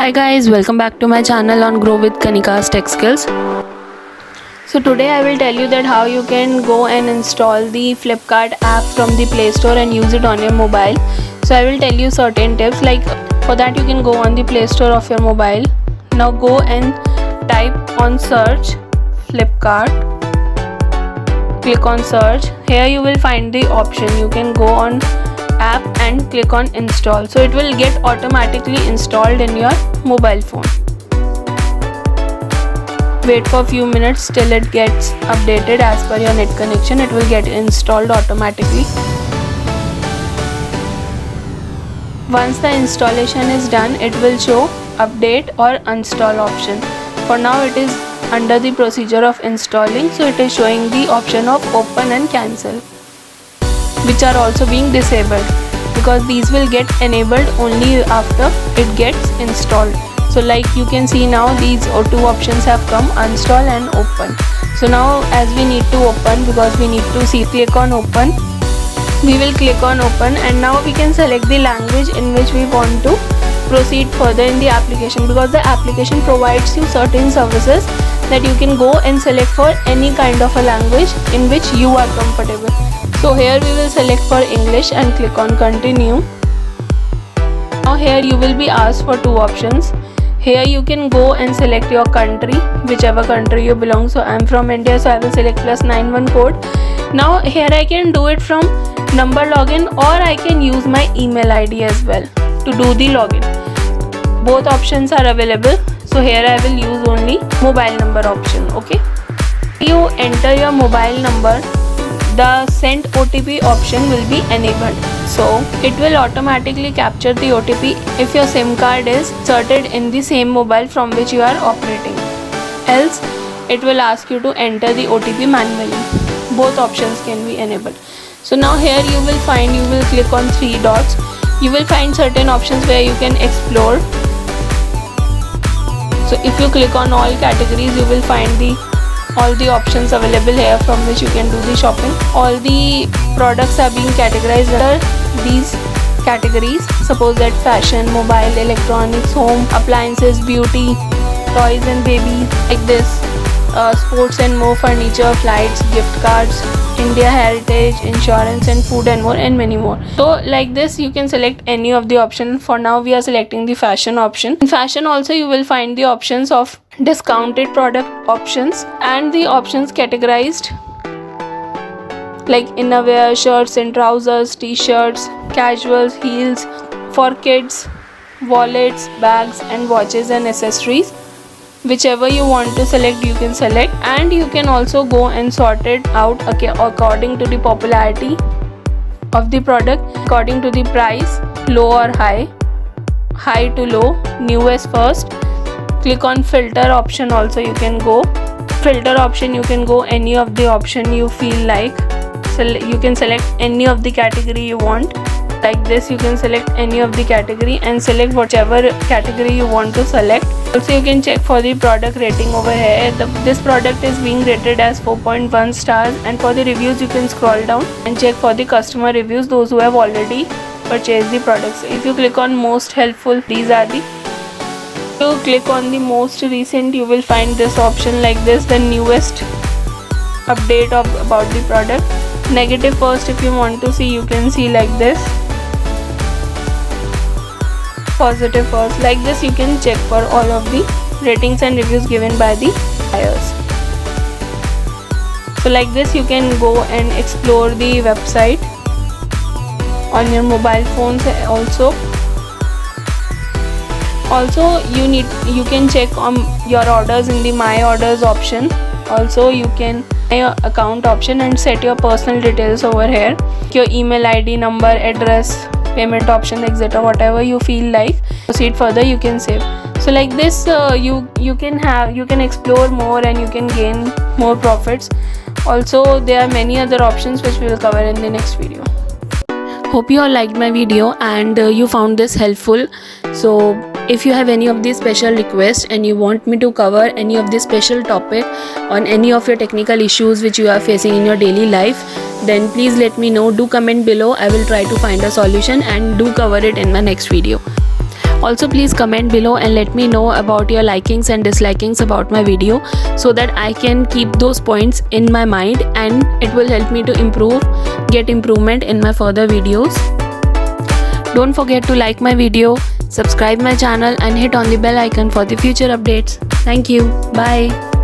Hi guys, welcome back to my channel on Grow with Kanika's Tech Skills. So today I will tell you that how you can go and install the Flipkart app from the Play Store and use it on your mobile. So I will tell you certain tips, like for that you can go on the Play Store of your mobile. Now go and type on search Flipkart. Click on search. Here you will find the option. You can go on app and click on install, so it will get automatically installed in your mobile phone. Wait for a few minutes till it gets updated as per your net connection. It will get installed automatically. Once the installation is done, it will show update or uninstall option. For now it is under the procedure of installing, so it is showing the option of open and cancel, which are also being disabled because these will get enabled only after it gets installed. So like you can see now, these two options have come, uninstall and open. So now as we need to open, because we need to see, click on open. We will click on open, and now we can select the language in which we want to proceed further in the application, because the application provides you certain services that you can go and select for any kind of a language in which you are comfortable. So here we will select for English and click on continue. Now here you will be asked for two options. Here you can go and select your country, whichever country you belong. So I am from India, so I will select +91 code. Now here I can do it from number login, or I can use my email ID as well to do the login. Both options are available. So here I will use only mobile number option. Okay, you enter your mobile number, the send OTP option will be enabled. So it will automatically capture the OTP if your SIM card is inserted in the same mobile from which you are operating. Else it will ask you to enter the OTP manually. Both options can be enabled. So now here you will click on three dots. You will find certain options where you can explore. So if you click on all categories, you will find all the options available here from which you can do the shopping. All the products are being categorized under these categories. Suppose that fashion, mobile, electronics, home, appliances, beauty, toys and baby, like this, sports and more, furniture, flights, gift cards, India heritage, insurance and food and more, and many more. So like this you can select any of the option. For now we are selecting the fashion option. In fashion also you will find the options of discounted product options and the options categorized like innerwear, shirts and trousers, t-shirts, casuals, heels, for kids, wallets, bags and watches and accessories. Whichever you want to select, you can select, and you can also go and sort it out according to the popularity of the product, according to the price, low or high, high to low, newest first. Click on filter option. Also you can go filter option, you can go any of the option you feel like. So you can select any of the category you want. Like this you can select any of the category and select whichever category you want to select. Also you can check for the product rating over here. This product is being rated as 4.1 stars, and for the reviews you can scroll down and check for the customer reviews, those who have already purchased the products. If you click on most helpful, these are the. If you click on the most recent, you will find this option like this, the newest update about the product. Negative first, if you want to see, you can see like this. Positive first, like this you can check for all of the ratings and reviews given by the buyers. So like this you can go and explore the website on your mobile phones also. Also you can check on your orders in the my orders option. Also you can your account option and set your personal details over here, your email ID, number, address, payment option, etc. Whatever you feel like. Proceed further, you can save. So like this you can explore more and you can gain more profits. Also there are many other options which we will cover in the next video. Hope you all liked my video and you found this helpful. So if you have any of these special requests and you want me to cover any of this special topic on any of your technical issues which you are facing in your daily life, then please let me know. Do comment below. I will try to find a solution and do cover it in my next video. Also, please comment below and let me know about your likings and dislikings about my video, so that I can keep those points in my mind and it will help me to get improvement in my further videos. Don't forget to like my video, subscribe my channel and hit on the bell icon for the future updates. Thank you. Bye.